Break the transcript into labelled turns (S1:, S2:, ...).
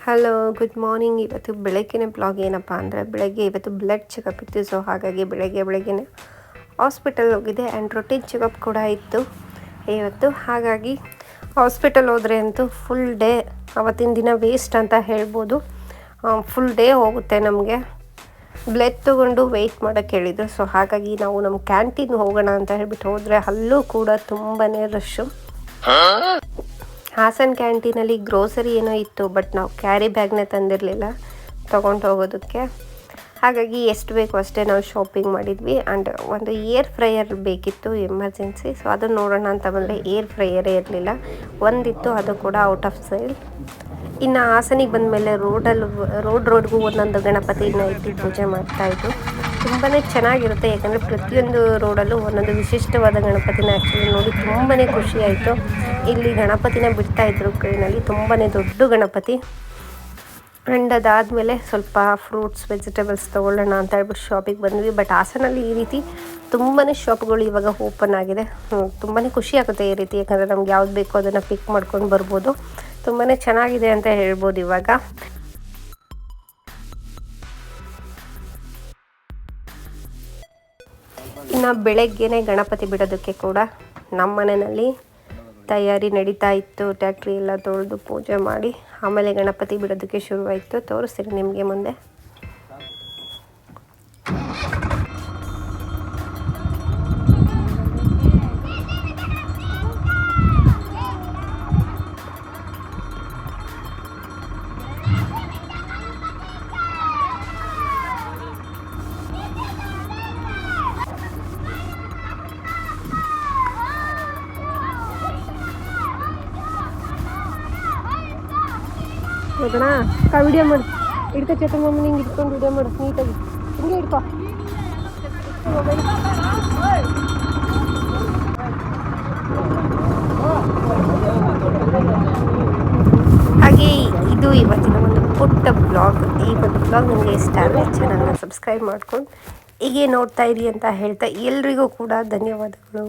S1: Hello, good morning. ಇವತ್ತು ಬೆಳಗ್ಗಿನ blog ಏನಪ್ಪ ಅಂದರೆ, ಬೆಳಗ್ಗೆ ಇವತ್ತು ಬ್ಲಡ್ ಚೆಕಪ್ ಇತ್ತು. ಸೊ ಹಾಗಾಗಿ ಬೆಳಗ್ಗೆನೇ ಹಾಸ್ಪಿಟಲ್ ಹೋಗಿದೆ ಆ್ಯಂಡ್ ರೊಟೀನ್ ಚೆಕಪ್ ಕೂಡ ಇತ್ತು ಇವತ್ತು. ಹಾಗಾಗಿ ಹಾಸ್ಪಿಟಲ್ ಹೋದರೆ ಅಂತೂ ಫುಲ್ ಡೇ ಅವತ್ತಿನ ದಿನ ವೇಸ್ಟ್ ಅಂತ ಹೇಳ್ಬೋದು. ಫುಲ್ ಡೇ ಹೋಗುತ್ತೆ ನಮಗೆ. ಬ್ಲಡ್ ತೊಗೊಂಡು ವೆಯ್ಟ್ ಮಾಡೋಕ್ಕೆ ಹೇಳಿದ್ರು. ಸೊ ಹಾಗಾಗಿ ನಾವು ನಮ್ಮ ಕ್ಯಾಂಟೀನ್ ಹೋಗೋಣ ಅಂತ ಹೇಳ್ಬಿಟ್ಟು ಹೋದರೆ ಅಲ್ಲೂ ಕೂಡ ತುಂಬಾ ರಶ್ಶು. ಹಾಸನ್ ಕ್ಯಾಂಟೀನಲ್ಲಿ ಗ್ರೋಸರಿ ಏನೋ ಇತ್ತು, ಬಟ್ ನಾವು ಕ್ಯಾರಿ ಬ್ಯಾಗ್ನೇ ತಂದಿರಲಿಲ್ಲ ತೊಗೊಂಡು ಹೋಗೋದಕ್ಕೆ. ಹಾಗಾಗಿ ಎಷ್ಟು ಬೇಕು ಅಷ್ಟೇ ನಾವು ಶಾಪಿಂಗ್ ಮಾಡಿದ್ವಿ. ಆ್ಯಂಡ್ ಒಂದು ಏರ್ ಫ್ರೈಯರ್ ಬೇಕಿತ್ತು ಎಮರ್ಜೆನ್ಸಿ. ಸೊ ಅದನ್ನು ನೋಡೋಣ ಅಂತ ಬಂದರೆ ಏರ್ ಫ್ರೈಯರೇ ಇರಲಿಲ್ಲ. ಒಂದಿತ್ತು, ಅದು ಕೂಡ ಔಟ್ ಆಫ್ ಸೇಲ್. ಇನ್ನು ಹಾಸನಿಗೆ ಬಂದಮೇಲೆ ರೋಡ್ಗೂ ಒಂದೊಂದು ಗಣಪತಿನ ಇಟ್ಟು ಪೂಜೆ ಮಾಡ್ತಾಯಿದ್ರು. ತುಂಬಾ ಚೆನ್ನಾಗಿರುತ್ತೆ, ಯಾಕಂದರೆ ಪ್ರತಿಯೊಂದು ರೋಡಲ್ಲೂ ಒಂದೊಂದು ವಿಶಿಷ್ಟವಾದ ಗಣಪತಿನ ಆ್ಯಕ್ಚುಲಿ ನೋಡಿ ತುಂಬಾ ಖುಷಿ ಆಯಿತು. ಇಲ್ಲಿ ಗಣಪತಿನ ಬಿಡ್ತಾಯಿದ್ರು ಕೈನಲ್ಲಿ, ತುಂಬಾ ದೊಡ್ಡ ಗಣಪತಿ. ಆ್ಯಂಡ್ ಅದಾದಮೇಲೆ ಸ್ವಲ್ಪ ಫ್ರೂಟ್ಸ್ ವೆಜಿಟೇಬಲ್ಸ್ ತೊಗೊಳ್ಳೋಣ ಅಂತ ಹೇಳ್ಬಿಟ್ಟು ಶಾಪಿಗೆ ಬಂದ್ವಿ. ಬಟ್ ಹಾಸನಲ್ಲಿ ಈ ರೀತಿ ತುಂಬಾ ಶಾಪ್ಗಳು ಇವಾಗ ಓಪನ್ ಆಗಿದೆ. ತುಂಬಾ ಖುಷಿ ಆಗುತ್ತೆ ಈ ರೀತಿ, ಯಾಕಂದರೆ ನಮ್ಗೆ ಯಾವ್ದು ಬೇಕೋ ಅದನ್ನು ಪಿಕ್ ಮಾಡ್ಕೊಂಡು ಬರ್ಬೋದು. ತುಂಬಾ ಚೆನ್ನಾಗಿದೆ ಅಂತ ಹೇಳ್ಬೋದು ಇವಾಗ. ಇನ್ನು ಬೆಳಗ್ಗೆನೇ ಗಣಪತಿ ಬಿಡೋದಕ್ಕೆ ಕೂಡ ನಮ್ಮ ಮನೆಯಲ್ಲಿ ತಯಾರಿ ನಡೀತಾ ಇತ್ತು. ಟ್ಯಾಕ್ಟ್ರಿ ಎಲ್ಲ ತೊಳೆದು ಪೂಜೆ ಮಾಡಿ ಆಮೇಲೆ ಗಣಪತಿ ಬಿಡೋದಕ್ಕೆ ಶುರುವಾಯಿತು. ತೋರಿಸ್ತೀನಿ ನಿಮಗೆ ಮುಂದೆ. ನೋಡೋಣ ವಿಡಿಯೋ ಮಾಡಿ ಹಿಡ್ಕೊ ಚೇತಮ್ಮ, ಹಿಂಗೆ ಇಟ್ಕೊಂಡು ವಿಡಿಯೋ ಮಾಡು ನೀಟಾಗಿ. ಹಿಂಗೆ ಹಿಡ್ಕೊ. ಹಾಗೆ ಇದು ಇವತ್ತಿನ ಒಂದು ಪುಟ್ಟ ಬ್ಲಾಗ್. ಈ ಒಂದು ಬ್ಲಾಗ್ ನಿಮಗೆ ಇಷ್ಟ ಆದರೆ ಚಾನಲ್ನ ಸಬ್ಸ್ಕ್ರೈಬ್ ಮಾಡ್ಕೊಂಡು ಹೀಗೆ ನೋಡ್ತಾ ಇರಿ ಅಂತ ಹೇಳ್ತಾ ಎಲ್ರಿಗೂ ಕೂಡ ಧನ್ಯವಾದಗಳು.